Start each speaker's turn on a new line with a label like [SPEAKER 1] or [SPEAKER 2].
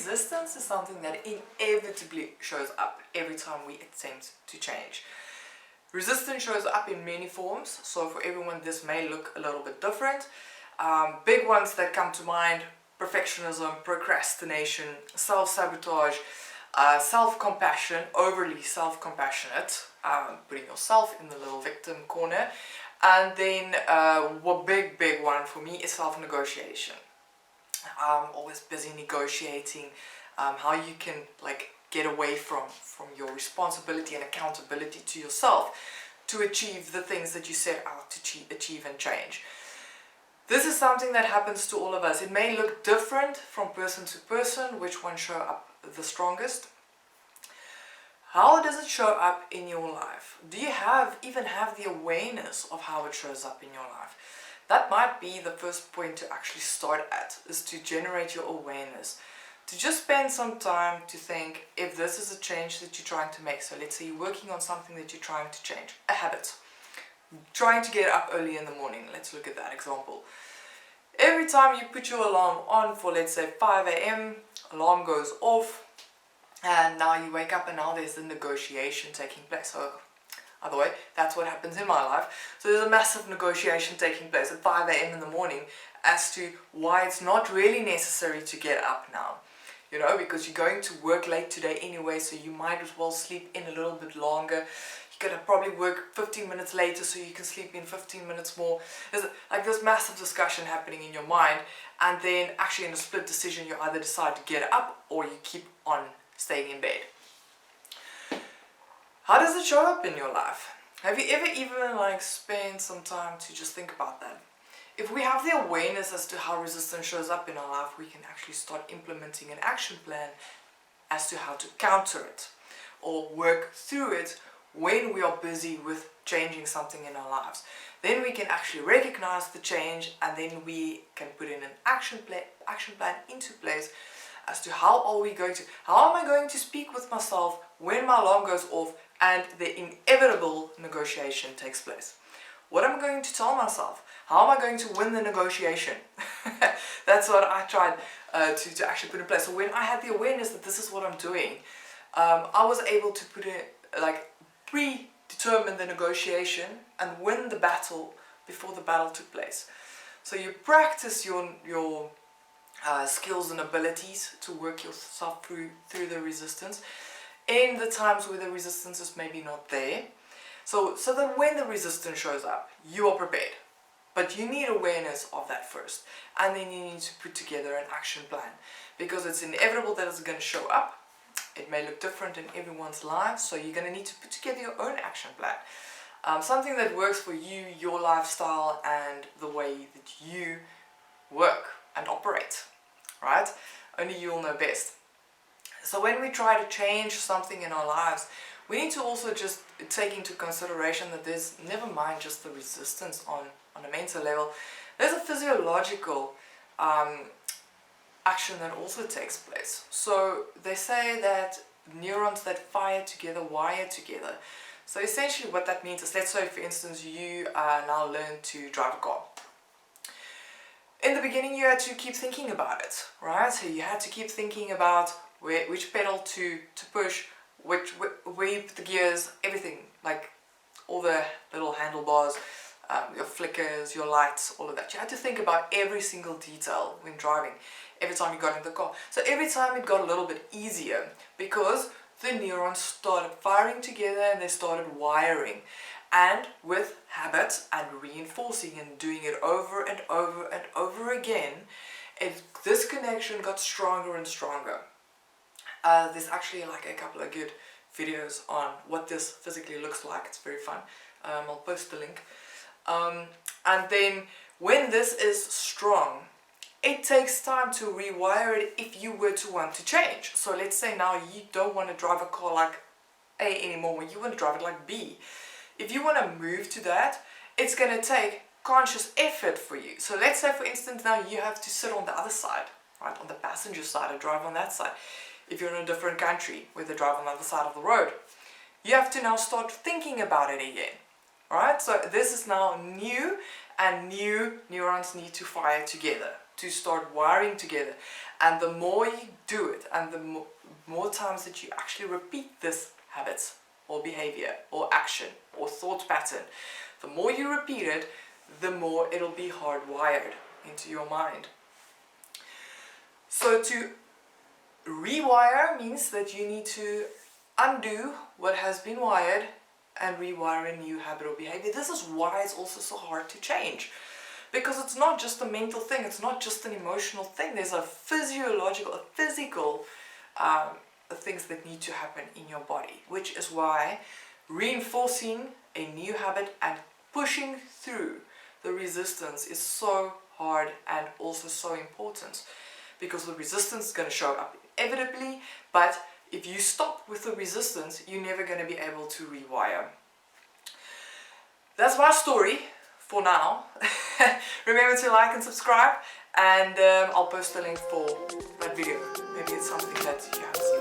[SPEAKER 1] resistance is something that inevitably shows up every time we attempt to change. Resistance shows up in many forms, so for everyone this may look a little bit different. Big ones that come to mind: perfectionism, procrastination, self-sabotage, self-compassion, overly self-compassionate, putting yourself in the little victim corner, and then one big one for me is self-negotiation. Always busy negotiating how you can get away from your responsibility and accountability to yourself to achieve the things that you set out to achieve and change. This is something that happens to all of us. It may look different from person to person, which one show up the strongest. How does it show up in your life? Do you even have the awareness of how it shows up in your life? That might be the first point to actually start at, is to generate your awareness. To just spend some time to think if this is a change that you're trying to make. So let's say you're working on something that you're trying to change, a habit. Trying to get up early in the morning. Let's look at that example. Every time you put your alarm on for, let's say, 5 a.m, alarm goes off, and now you wake up and now there's a negotiation taking place. So, by the way, that's what happens in my life. So there's a massive negotiation taking place at 5 a.m. in the morning as to why it's not really necessary to get up now. You know, because you're going to work late today anyway, so you might as well sleep in a little bit longer. You're going to probably work 15 minutes later so you can sleep in 15 minutes more. There's like this massive discussion happening in your mind, and then actually in a split decision you either decide to get up or you keep on staying in bed. How does it show up in your life? Have you ever even spent some time to just think about that? If we have the awareness as to how resistance shows up in our life, we can actually start implementing an action plan as to how to counter it or work through it when we are busy with changing something in our lives. Then we can actually recognize the change, and then we can put in an action plan into place as to how am I going to speak with myself when my alarm goes off and the inevitable negotiation takes place. What am I going to tell myself? How am I going to win the negotiation? That's what I tried to actually put in place. So when I had the awareness that this is what I'm doing, I was able to put it predetermine the negotiation and win the battle before the battle took place. So you practice your skills and abilities to work yourself through the resistance in the times where the resistance is maybe not there. So that when the resistance shows up, you are prepared. But you need awareness of that first. And then you need to put together an action plan. Because it's inevitable that it's going to show up. It may look different in everyone's life. So you're going to need to put together your own action plan. Something that works for you, your lifestyle, and the way that you work and operate. Right? Only you'll know best. So when we try to change something in our lives, we need to also just take into consideration that there's, never mind just the resistance on a mental level, there's a physiological action that also takes place. So they say that neurons that fire together wire together. So essentially what that means is, let's say for instance you now learn to drive a car. In the beginning you had to keep thinking about it, right? So you had to keep thinking about which pedal to push, where you put the gears, everything, like all the little handlebars, your flickers, your lights, all of that. You had to think about every single detail when driving, every time you got in the car. So every time it got a little bit easier because the neurons started firing together and they started wiring. And with habits and reinforcing and doing it over and over and over again, this connection got stronger and stronger. There's actually a couple of good videos on what this physically looks like. It's very fun. I'll post the link. And then when this is strong, it takes time to rewire it if you were to want to change. So let's say now you don't want to drive a car like A anymore, you want to drive it like B. If you want to move to that, it's going to take conscious effort for you. So let's say for instance now you have to sit on the other side, right, on the passenger side and drive on that side. If you're in a different country where they drive on the other side of the road, you have to now start thinking about it again, right? So this is now new, and new neurons need to fire together, to start wiring together. And the more you do it, and the more times that you actually repeat this habit or behavior or action or thought pattern, the more you repeat it, the more it'll be hardwired into your mind. So to rewire means that you need to undo what has been wired and rewire a new habit or behavior. This is why it's also so hard to change, because it's not just a mental thing, it's not just an emotional thing. There's a physiological, a physical things that need to happen in your body, which is why reinforcing a new habit and pushing through the resistance is so hard and also so important, because the resistance is going to show up inevitably, but if you stop with the resistance, you're never going to be able to rewire. That's my story for now. Remember to like and subscribe, and I'll post a link for that video. Maybe it's something that you haven't seen.